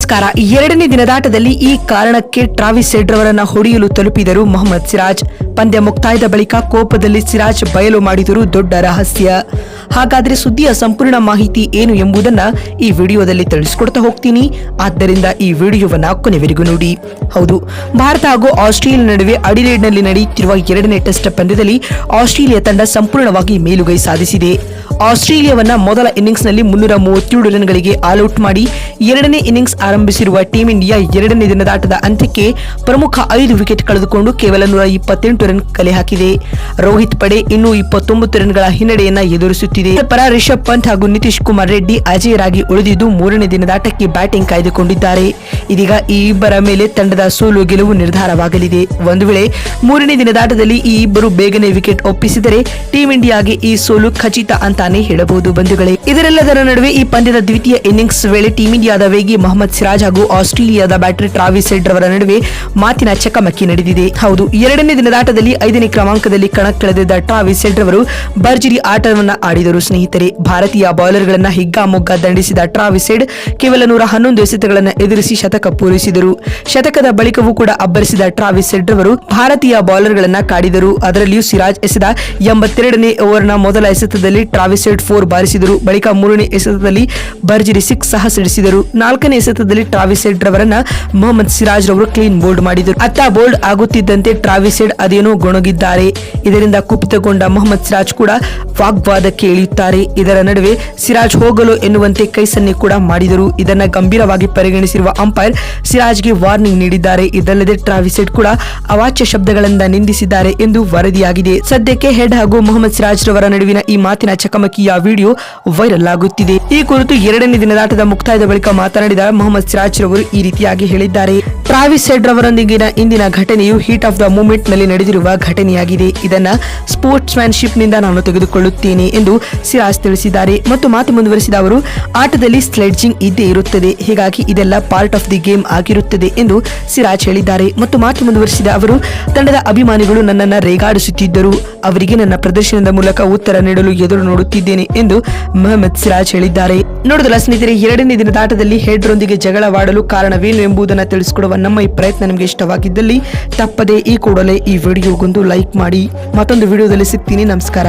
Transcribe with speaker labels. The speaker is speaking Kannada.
Speaker 1: ನಮಸ್ಕಾರ. ಎರಡನೇ ದಿನದಾಟದಲ್ಲಿ ಈ ಕಾರಣಕ್ಕೆ ಟ್ರಾವಿಸ್ ಹೆಡ್ ರವರನ್ನ ಹೊಡೆಯಲು ತಲುಪಿದರು ಮೊಹಮ್ಮದ್ ಸಿರಾಜ್. ಪಂದ್ಯ ಮುಕ್ತಾಯದ ಬಳಿಕ ಕೋಪದಲ್ಲಿ ಸಿರಾಜ್ ಬಯಲು ಮಾಡಿದರು ದೊಡ್ಡ ರಹಸ್ಯ. ಹಾಗಾದ್ರೆ ಸುದ್ದಿಯ ಸಂಪೂರ್ಣ ಮಾಹಿತಿ ಏನು ಎಂಬುದನ್ನ ಈ ವಿಡಿಯೋದಲ್ಲಿ ತಿಳಿಸಿಕೊಡ್ತಾ ಹೋಗ್ತೀನಿ. ಆದ್ದರಿಂದ ಈ ವಿಡಿಯೋವನ್ನ ಕೊನೆವರೆಗೂ ನೋಡಿ. ಹೌದು, ಭಾರತ ಹಾಗೂ ಆಸ್ಟ್ರೇಲಿಯಾ ನಡುವೆ ಅಡಿಲೇಡ್ನಲ್ಲಿ ನಡೆಯುತ್ತಿರುವ ಎರಡನೇ ಟೆಸ್ಟ್ ಪಂದ್ಯದಲ್ಲಿ ಆಸ್ಟ್ರೇಲಿಯಾ ತಂಡ ಸಂಪೂರ್ಣವಾಗಿ ಮೇಲುಗೈ ಸಾಧಿಸಿದೆ. ಆಸ್ಟ್ರೇಲಿಯಾವನ್ನ ಮೊದಲ ಇನ್ನಿಂಗ್ಸ್ನಲ್ಲಿ 337 ರನ್ಗಳಿಗೆ ಆಲ್ಔಟ್ ಮಾಡಿ ಎರಡನೇ ಇನ್ನಿಂಗ್ಸ್ ಆರಂಭಿಸಿರುವ ಟೀಂ ಇಂಡಿಯಾ ಎರಡನೇ ದಿನದಾಟದ ಅಂತ್ಯಕ್ಕೆ ಪ್ರಮುಖ 5 ವಿಕೆಟ್ ಕಳೆದುಕೊಂಡು ಕೇವಲ 128 ರನ್ ಕಲೆ ಹಾಕಿದೆ. ರೋಹಿತ್ ಪಡೆ ಇನ್ನೂ 29 ರನ್ಗಳ ಹಿನ್ನಡೆಯನ್ನ ಎದುರಿಸುತ್ತಿದೆ. ಪರ ರಿಷಬ್ ಪಂತ್ ಹಾಗೂ ನಿತೀಶ್ ಕುಮಾರ್ ರೆಡ್ಡಿ ಅಜೇಯರಾಗಿ ಉಳಿದಿದ್ದು ಮೂರನೇ ದಿನದಾಟಕ್ಕೆ ಬ್ಯಾಟಿಂಗ್ ಕಾಯ್ದುಕೊಂಡಿದ್ದಾರೆ. ಇದೀಗ ಈ ಇಬ್ಬರ ಮೇಲೆ ತಂಡದ ಸೋಲು ಗೆಲುವು ನಿರ್ಧಾರವಾಗಲಿದೆ. ಒಂದು ವೇಳೆ ಮೂರನೇ ದಿನದಾಟದಲ್ಲಿ ಈ ಇಬ್ಬರು ಬೇಗನೆ ವಿಕೆಟ್ ಒಪ್ಪಿಸಿದರೆ ಟೀಂ ಇಂಡಿಯಾಗೆ ಈ ಸೋಲು ಖಚಿತ ಅಂತಾನೆ ಹೇಳಬಹುದು ಬಂಧುಗಳೇ. ಇದರೆಲ್ಲದರ ನಡುವೆ ಈ ಪಂದ್ಯದ ದ್ವಿತೀಯ ಇನ್ನಿಂಗ್ಸ್ ವೇಳೆ ಟೀಂ ಇಂಡಿಯಾದ ವೇಗಿ ಮೊಹಮ್ಮದ್ ಸಿರಾಜ್ ಹಾಗೂ ಆಸ್ಟ್ರೇಲಿಯಾದ ಬ್ಯಾಟರ್ ಟ್ರಾವಿಸ್ ಹೆಡ್ ರವರ ನಡುವೆ ಮಾತಿನ ಚಕಮಕಿ ನಡೆದಿದೆ. ಹೌದು, ಎರಡನೇ ದಿನದಾಟದಲ್ಲಿ 5ನೇ ಕ್ರಮಾಂಕದಲ್ಲಿ ಕಣಕ್ಕಿಳಿದಿದ್ದ ಟ್ರಾವಿಸ್ ಹೆಡ್ ರವರು ಭರ್ಜರಿ ಆಟವನ್ನ ಆಡಿದರು. ಸ್ನೇಹಿತರೆ, ಭಾರತೀಯ ಬೌಲರ್ಗಳನ್ನ ಹಿಗ್ಗಾಮೊಗ್ಗ ದಂಡಿಸಿದ ಟ್ರಾವಿಸ್ ಹೆಡ್ ಕೇವಲ 111 ಎಸೆತಗಳನ್ನು ಎದುರಿಸಿ ಶತಕ ಪೂರೈಸಿದರು. ಶತಕದ ಬಳಿಕವೂ ಕೂಡ ಅಬ್ಬರಿಸಿದ ಟ್ರಾವಿಸ್ ಹೆಡ್ ರವರು ಭಾರತೀಯ ಬೌಲರ್ಗಳನ್ನ ಕಾಡಿದರು. ಅದರಲ್ಲಿಯೂ ಸಿರಾಜ್ ಎಸೆದ 82ನೇ ಓವರ್ನ ಮೊದಲ ಎಸೆತದಲ್ಲಿ ಟ್ರಾವಿಸ್ ಹೆಡ್ 4 ಬಾರಿಸಿದರು. ಬಳಿಕ 3ನೇ ಎಸೆತದಲ್ಲಿ ಭರ್ಜರಿ 6 ಸಹ ಸಿಡಿಸಿದರು. 4ನೇ ಎಸೆತದಲ್ಲಿ ಟ್ರಾವಿಸ್ ಹೆಡ್ ರವರನ್ನ ಮೊಹಮ್ಮದ್ ಸಿರಾಜ್ ರವರು ಕ್ಲೀನ್ ಬೋಲ್ಡ್ ಮಾಡಿದರು. ಅತ್ತ ಬೋಲ್ಡ್ ಆಗುತ್ತಿದ್ದಂತೆ ಟ್ರಾವಿಸ್ ಹೆಡ್ ಅದೇನೋ ಗೊಣಗಿದ್ದಾರೆ. ಇದರಿಂದ ಕುಪಿತಗೊಂಡ ಮೊಹಮ್ಮದ್ ಸಿರಾಜ್ ಕೂಡ ವಾಗ್ವಾದಕ್ಕೆ ಇಳಿಯುತ್ತಾರೆ. ಇದರ ನಡುವೆ ಸಿರಾಜ್ ಹೋಗಲು ಎನ್ನುವಂತೆ ಕೈ ಸನ್ನೆ ಕೂಡ ಮಾಡಿದರು. ಇದನ್ನ ಗಂಭೀರವಾಗಿ ಪರಿಗಣಿಸಿರುವ ಅಂಪೈರ್ ಸಿರಾಜ್ಗೆ ವಾರ್ನಿಂಗ್ ನೀಡಿದ್ದಾರೆ. ಇದಲ್ಲದೆ ಟ್ರಾವಿಸ್ ಹೆಡ್ ಕೂಡ ಅವಾಚ್ಯ ಶಬ್ದಗಳಿಂದ ನಿಂದಿಸಿದ್ದಾರೆ ಎಂದು ವರದಿಯಾಗಿದೆ. ಸದ್ಯಕ್ಕೆ ಹೆಡ್ ಹಾಗೂ ಮೊಹಮ್ಮದ್ ಸಿರಾಜ್ ರವರ ನಡುವಿನ ಈ ಮಾತಿನ ಚಕಮಕಿಯ ವಿಡಿಯೋ ವೈರಲ್ ಆಗುತ್ತಿದೆ. ಈ ಕುರಿತು ಎರಡನೇ ದಿನದಾಟದ ಮುಕ್ತಾಯದ ಬಳಿಕ ಮಾತನಾಡಿದ ಮೊಹಮ್ಮದ್ ಸಿರಾಜ್ ರವರು ಈ ರೀತಿಯಾಗಿ ಹೇಳಿದ್ದಾರೆ. ಟ್ರಾವಿಸ್ ಹೆಡ್ ರವರೊಂದಿಗಿನ ಇಂದಿನ ಘಟನೆಯು ಹೀಟ್ ಆಫ್ ದ ಮೂಮೆಂಟ್ ನಲ್ಲಿ ನಡೆದಿರುವ ಘಟನೆಯಾಗಿದೆ. ಇದನ್ನ ಸ್ಪೋರ್ಟ್ಸ್ ಮ್ಯಾನ್ಶಿಪ್ ನಿಂದ ನಾನು ತೆಗೆದುಕೊಳ್ಳುತ್ತೇನೆ ಎಂದು ಸಿರಾಜ್ ತಿಳಿಸಿದ್ದಾರೆ. ಮತ್ತು ಮಾತು ಮುಂದುವರಿಸಿದ ಅವರು, ಆಟದಲ್ಲಿ ಸ್ಲೆಡ್ಜಿಂಗ್ ಇದ್ದೇ ಇರುತ್ತದೆ, ಹೀಗಾಗಿ ಇದೆಲ್ಲ ಪಾರ್ಟ್ ಆಫ್ ದಿ ಗೇಮ್ ಆಗಿರುತ್ತದೆ ಎಂದು ಸಿರಾಜ್ ಹೇಳಿದ್ದಾರೆ. ಮತ್ತು ಮಾತು ಮುಂದುವರಿಸಿದ ಅವರು, ತಂಡದ ಅಭಿಮಾನಿಗಳು ನನ್ನನ್ನ ರೇಗಾಡಿಸುತ್ತಿದ್ದರು, ಅವರಿಗೆ ನನ್ನ ಪ್ರದರ್ಶನದ ಮೂಲಕ ಉತ್ತರ ನೀಡಲು ಎದುರು ನೋಡುತ್ತಿದ್ದೇನೆ ಎಂದು ಮೊಹಮ್ಮದ್ ಸಿರಾಜ್ ಹೇಳಿದ್ದಾರೆ. ನೋಡಿದಲ್ಲ ಸ್ನೇಹಿತರೆ, ಎರಡನೇ ದಿನದಾಟದಲ್ಲಿ ಹೆಡ್ ರೊಂದಿಗೆ ಜಗಳವಾಡಲು ಕಾರಣವೇನು ಎಂಬುದನ್ನು ತಿಳಿಸಿಕೊಡುವ ನಮ್ಮ ಈ ಪ್ರಯತ್ನ ನಿಮಗೆ ಇಷ್ಟವಾಗಿದ್ದಲ್ಲಿ ತಪ್ಪದೆ ಈ ಕೂಡಲೇ ಈ ವಿಡಿಯೋಗೊಂದು ಲೈಕ್ ಮಾಡಿ. ಮತ್ತೊಂದು ವಿಡಿಯೋದಲ್ಲಿ ಸಿಗ್ತೀನಿ. ನಮಸ್ಕಾರ.